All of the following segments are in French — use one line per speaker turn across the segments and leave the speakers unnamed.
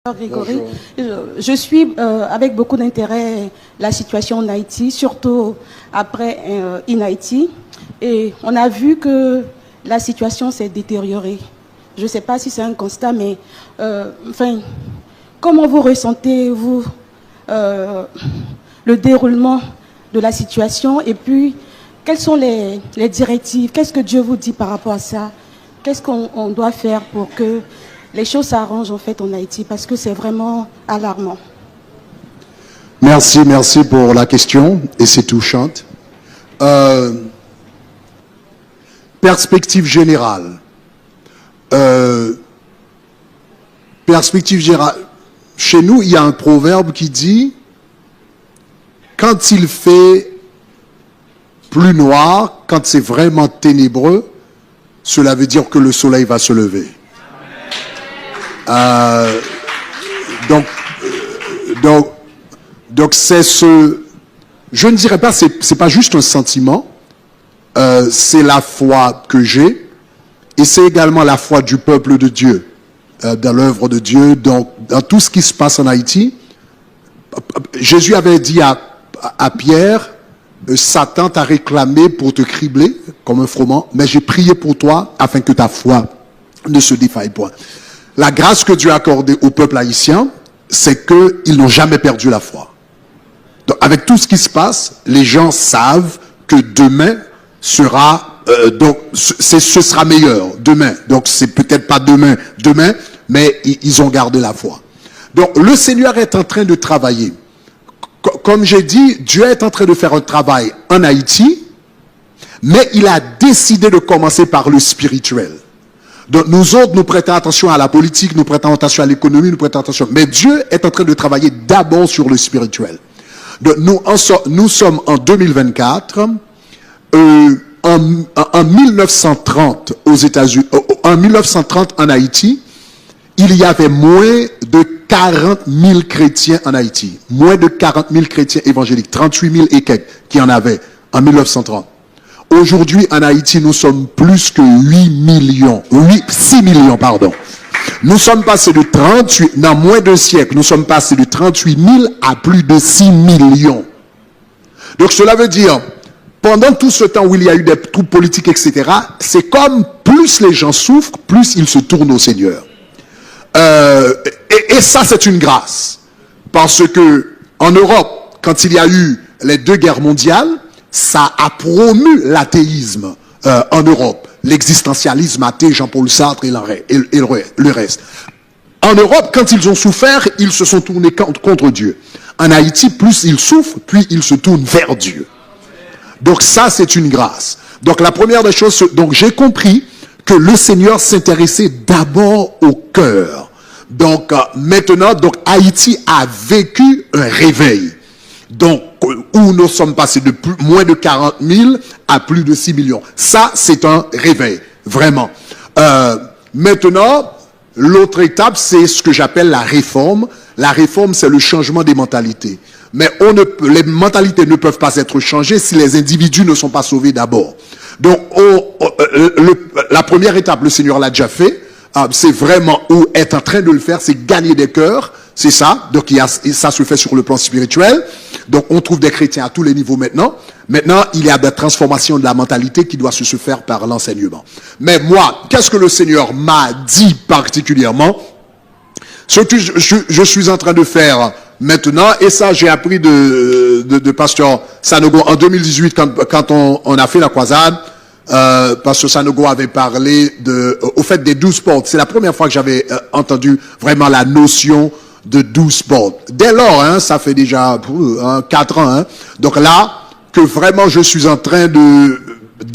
Grégory, je suis avec beaucoup d'intérêt la situation en Haïti, surtout après In Haïti, et on a vu que la situation s'est détériorée. Je ne sais pas si c'est un constat, mais comment vous ressentez-vous le déroulement de la situation, et puis quelles sont les directives, qu'est-ce que Dieu vous dit par rapport à ça, qu'est-ce qu'on doit faire pour que les choses s'arrangent en fait en Haïti, parce que c'est vraiment alarmant.
Merci pour la question, et c'est touchante. Perspective générale. Chez nous, il y a un proverbe qui dit « Quand il fait plus noir, quand c'est vraiment ténébreux, cela veut dire que le soleil va se lever. » Donc c'est ce, je ne dirais pas, c'est pas juste un sentiment, c'est la foi que j'ai, et c'est également la foi du peuple de Dieu, dans l'œuvre de Dieu, dans tout ce qui se passe en Haïti. Jésus avait dit à Pierre, Satan t'a réclamé pour te cribler comme un froment, mais j'ai prié pour toi afin que ta foi ne se défaille point. La grâce que Dieu a accordée au peuple haïtien, c'est qu'ils n'ont jamais perdu la foi. Donc, avec tout ce qui se passe, les gens savent que demain sera, ce sera meilleur, demain. Donc, c'est peut-être pas demain, mais ils ont gardé la foi. Donc, le Seigneur est en train de travailler. Comme j'ai dit, Dieu est en train de faire un travail en Haïti, mais il a décidé de commencer par le spirituel. Donc nous autres, nous prêtons attention à la politique, nous prêtons attention à l'économie, nous prêtons attention. Mais Dieu est en train de travailler d'abord sur le spirituel. Donc nous sommes en 2024, en 1930 aux États-Unis, en 1930 en Haïti, il y avait moins de 40 000 chrétiens en Haïti. Moins de 40 000 chrétiens évangéliques, 38 000 et quelques qui en avaient en 1930. Aujourd'hui, en Haïti, nous sommes plus que 6 millions, pardon. Nous sommes passés de 38, dans moins d'un siècle, nous sommes passés de 38 000 à plus de 6 millions. Donc cela veut dire, pendant tout ce temps où il y a eu des troubles politiques, etc., c'est comme plus les gens souffrent, plus ils se tournent au Seigneur. Et ça, c'est une grâce. Parce que en Europe, quand il y a eu les 2 guerres mondiales, ça a promu l'athéisme en Europe. L'existentialisme athée, Jean-Paul Sartre et le reste. En Europe, quand ils ont souffert, ils se sont tournés contre Dieu. En Haïti, plus ils souffrent, puis ils se tournent vers Dieu. Donc ça, c'est une grâce. Donc la première des choses, donc j'ai compris que le Seigneur s'intéressait d'abord au cœur. Donc maintenant, donc Haïti a vécu un réveil. Donc, où nous sommes passés de moins de 40 000 à plus de 6 millions. Ça, c'est un réveil, vraiment. Maintenant, l'autre étape, c'est ce que j'appelle la réforme. La réforme, c'est le changement des mentalités. Mais les mentalités ne peuvent pas être changées si les individus ne sont pas sauvés d'abord. Donc, la première étape, le Seigneur l'a déjà fait. C'est vraiment, ou est en train de le faire, c'est gagner des cœurs. C'est ça. Donc, ça se fait sur le plan spirituel. Donc, on trouve des chrétiens à tous les niveaux maintenant. Maintenant, il y a des transformations de la mentalité qui doit se faire par l'enseignement. Mais moi, qu'est-ce que le Seigneur m'a dit particulièrement? Ce que je suis en train de faire maintenant, et ça, j'ai appris de Pasteur Sanogo en 2018, quand on a fait la croisade. Pasteur Sanogo avait parlé au fait des 12 portes. C'est la première fois que j'avais entendu vraiment la notion de 12 portes. Dès lors, ça fait déjà 4 ans. Donc là, que vraiment je suis en train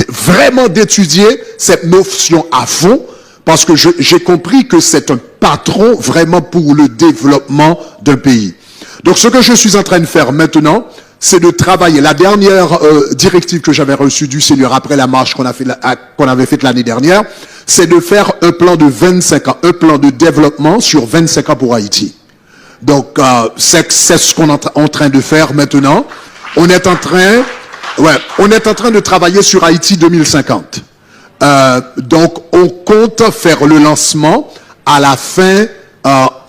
vraiment d'étudier cette notion à fond, parce que j'ai compris que c'est un patron vraiment pour le développement d'un pays. Donc ce que je suis en train de faire maintenant, c'est de travailler. La dernière directive que j'avais reçue du Seigneur après la marche qu'on avait faite l'année dernière, c'est de faire un plan de 25 ans, un plan de développement sur 25 ans pour Haïti. Donc, c'est ce qu'on est en train de faire maintenant. On est en train de travailler sur Haïti 2050. Donc, on compte faire le lancement à la fin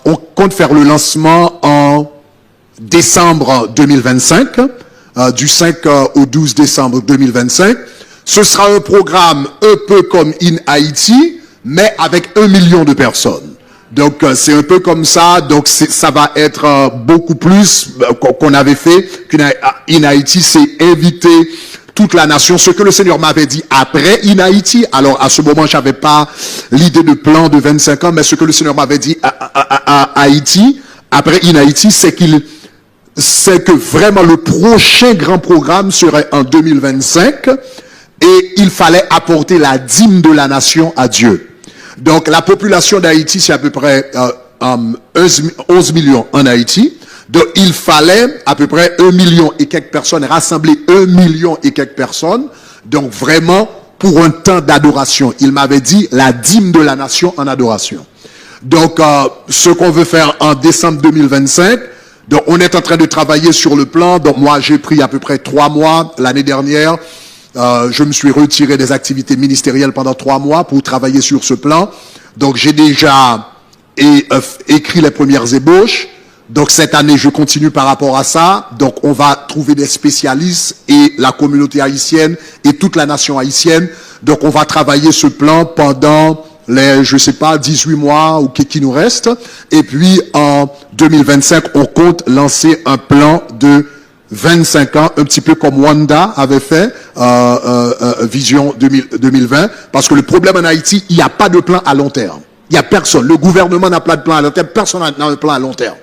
on compte faire le lancement en décembre 2025, du 5 au 12 décembre 2025. Ce sera un programme un peu comme In Haïti, mais avec 1 million de personnes. Donc, c'est un peu comme ça. Donc, ça va être beaucoup plus qu'on avait fait qu'In Haïti, c'est inviter toute la nation. Ce que le Seigneur m'avait dit après In Haïti, alors à ce moment, j'avais pas l'idée de plan de 25 ans, mais ce que le Seigneur m'avait dit à Haïti, après In Haïti, c'est que vraiment le prochain grand programme serait en 2025 et il fallait apporter la dîme de la nation à Dieu. Donc, la population d'Haïti, c'est à peu près 11 millions en Haïti. Donc, il fallait à peu près 1 million et quelques personnes, rassembler 1 million et quelques personnes. Donc, vraiment, pour un temps d'adoration. Il m'avait dit la dîme de la nation en adoration. Donc, ce qu'on veut faire en décembre 2025, donc, on est en train de travailler sur le plan. Donc, moi, j'ai pris à peu près 3 mois l'année dernière. Je me suis retiré des activités ministérielles pendant 3 mois pour travailler sur ce plan. Donc, j'ai déjà écrit les premières ébauches. Donc, cette année, je continue par rapport à ça. Donc, on va trouver des spécialistes et la communauté haïtienne et toute la nation haïtienne. Donc, on va travailler ce plan pendant les, je sais pas, 18 mois ou qui nous reste. Et puis, en 2025, on compte lancer un plan de 25 ans, un petit peu comme Wanda avait fait, Vision 2020, parce que le problème en Haïti, il n'y a pas de plan à long terme. Il n'y a personne. Le gouvernement n'a pas de plan à long terme, personne n'a de plan à long terme.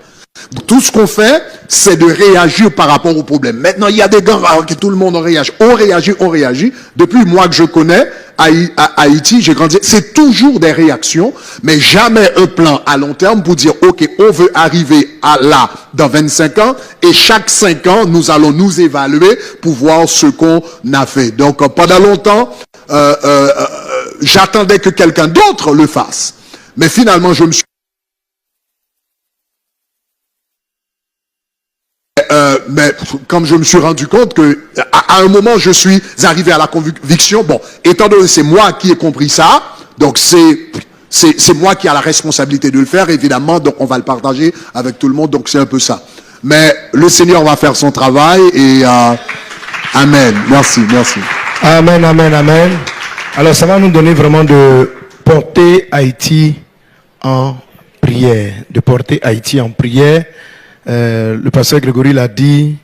Tout ce qu'on fait, c'est de réagir par rapport au problème. Maintenant, il y a des gars que tout le monde réagit. On réagit. Depuis moi que je connais, à Haïti, j'ai grandi. C'est toujours des réactions, mais jamais un plan à long terme pour dire, OK, on veut arriver à là dans 25 ans, et chaque 5 ans, nous allons nous évaluer pour voir ce qu'on a fait. Donc, pendant longtemps, j'attendais que quelqu'un d'autre le fasse. Mais finalement, je me suis mais comme je me suis rendu compte que à un moment je suis arrivé à la conviction, bon, étant donné que c'est moi qui ai compris ça, donc c'est moi qui a la responsabilité de le faire, évidemment, donc on va le partager avec tout le monde, donc c'est un peu ça. Mais le Seigneur va faire son travail et amen. Merci.
Amen. Alors ça va nous donner vraiment de porter Haïti en prière, le pasteur Grégory l'a dit,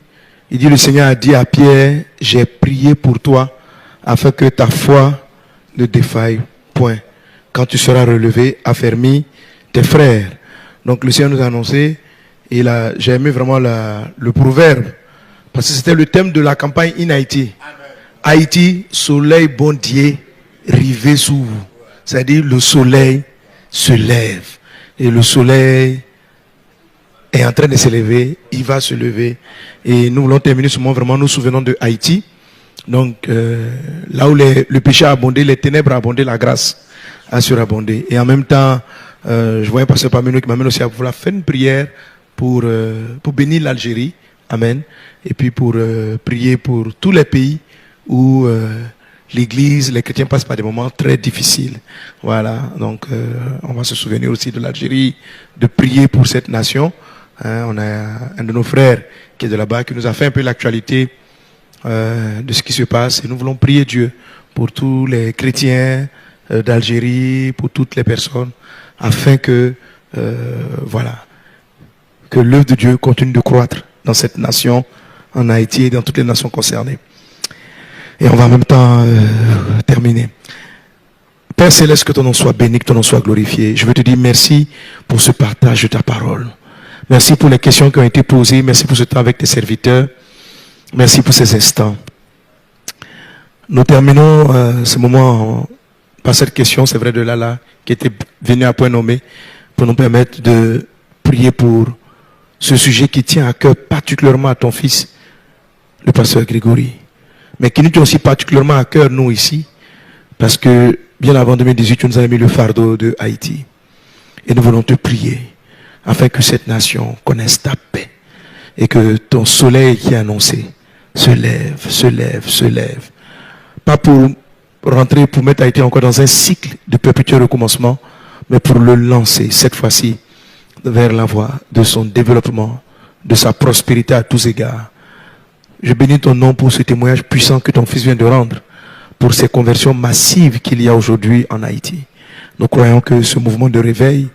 il dit, le Seigneur a dit à Pierre, j'ai prié pour toi afin que ta foi ne défaille point. Quand tu seras relevé, affermis tes frères. Donc le Seigneur nous a annoncé, et j'ai aimé vraiment le proverbe, parce que c'était le thème de la campagne In Haïti. Haïti, soleil bon Dieu, rivé sous vous. C'est-à-dire le soleil se lève. Et le soleil est en train de se lever, il va se lever. Et nous voulons terminer ce moment vraiment nous souvenons de Haïti. Donc, là où le péché a abondé, les ténèbres a abondé, la grâce a surabondé. Et en même temps, je voyais passer parmi nous qui m'amène aussi à vouloir faire une prière pour bénir l'Algérie. Amen. Et puis pour prier pour tous les pays où l'Église, les chrétiens passent par des moments très difficiles. Voilà. Donc, on va se souvenir aussi de l'Algérie, de prier pour cette nation. On a un de nos frères qui est de là-bas, qui nous a fait un peu l'actualité de ce qui se passe. Et nous voulons prier Dieu pour tous les chrétiens d'Algérie, pour toutes les personnes, afin que, que l'œuvre de Dieu continue de croître dans cette nation, en Haïti et dans toutes les nations concernées. Et on va en même temps terminer. Père Céleste, que ton nom soit béni, que ton nom soit glorifié. Je veux te dire merci pour ce partage de ta parole. Merci pour les questions qui ont été posées. Merci pour ce temps avec tes serviteurs. Merci pour ces instants. Nous terminons ce moment par cette question, c'est vrai, de Lala, qui était venu à point nommé, pour nous permettre de prier pour ce sujet qui tient à cœur particulièrement à ton fils, le pasteur Grégory. Mais qui nous tient aussi particulièrement à cœur, nous, ici, parce que bien avant 2018, tu nous as mis le fardeau de Haïti. Et nous voulons te prier afin que cette nation connaisse ta paix et que ton soleil qui est annoncé se lève. Pas pour rentrer, pour mettre Haïti encore dans un cycle de perpétuel recommencement, mais pour le lancer cette fois-ci vers la voie de son développement, de sa prospérité à tous égards. Je bénis ton nom pour ce témoignage puissant que ton fils vient de rendre, pour ces conversions massives qu'il y a aujourd'hui en Haïti. Nous croyons que ce mouvement de réveil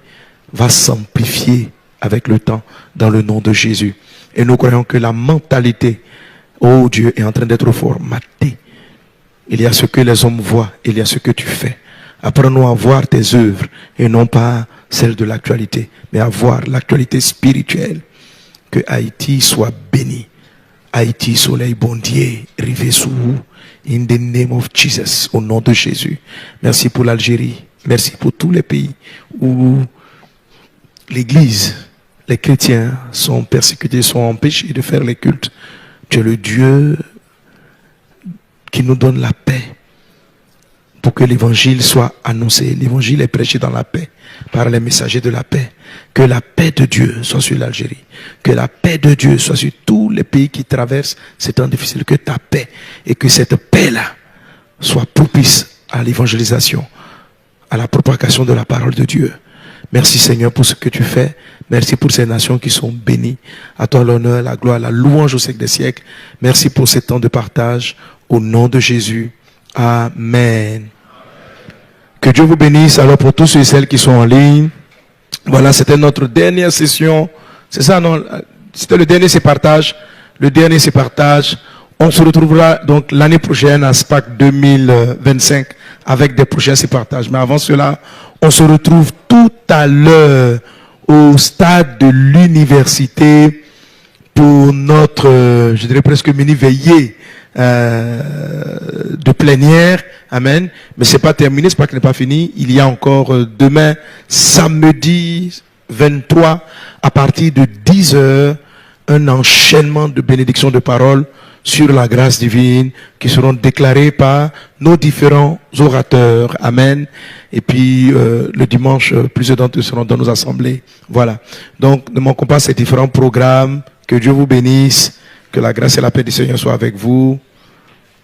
va s'amplifier avec le temps dans le nom de Jésus. Et nous croyons que la mentalité, oh Dieu, est en train d'être formatée. Il y a ce que les hommes voient, il y a ce que tu fais. Apprends-nous à voir tes œuvres et non pas celles de l'actualité, mais à voir l'actualité spirituelle. Que Haïti soit béni. Haïti, soleil bondier, rivé sous vous. In the name of Jesus, au nom de Jésus. Merci pour l'Algérie. Merci pour tous les pays où l'Église, les chrétiens sont persécutés, sont empêchés de faire les cultes. Tu es le Dieu qui nous donne la paix pour que l'évangile soit annoncé. L'évangile est prêché dans la paix par les messagers de la paix. Que la paix de Dieu soit sur l'Algérie. Que la paix de Dieu soit sur tous les pays qui traversent ces temps difficiles. Que ta paix et que cette paix-là soit propice à l'évangélisation, à la propagation de la parole de Dieu. Merci Seigneur pour ce que tu fais. Merci pour ces nations qui sont bénies. À toi l'honneur, la gloire, la louange au siècle des siècles. Merci pour ces temps de partage. Au nom de Jésus. Amen. Que Dieu vous bénisse. Alors pour tous ceux et celles qui sont en ligne, voilà, c'était notre dernière session. C'est ça, non? C'était le dernier c'est partage. Le dernier c'est partage. On se retrouvera donc l'année prochaine à SPAC 2025 avec des prochains c'est partage. Mais avant cela, on se retrouve tout à l'heure au stade de l'université pour notre, je dirais presque mini veillée de plénière. Amen. Mais c'est pas terminé, c'est pas que n'est pas fini. Il y a encore demain, samedi 23, à partir de 10h, un enchaînement de bénédictions de paroles sur la grâce divine qui seront déclarées par nos différents orateurs. Amen. Et puis le dimanche, plusieurs d'entre eux seront dans nos assemblées. Voilà. Donc ne manquons pas ces différents programmes. Que Dieu vous bénisse. Que la grâce et la paix du Seigneur soient avec vous.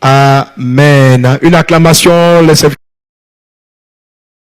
Amen. Une acclamation.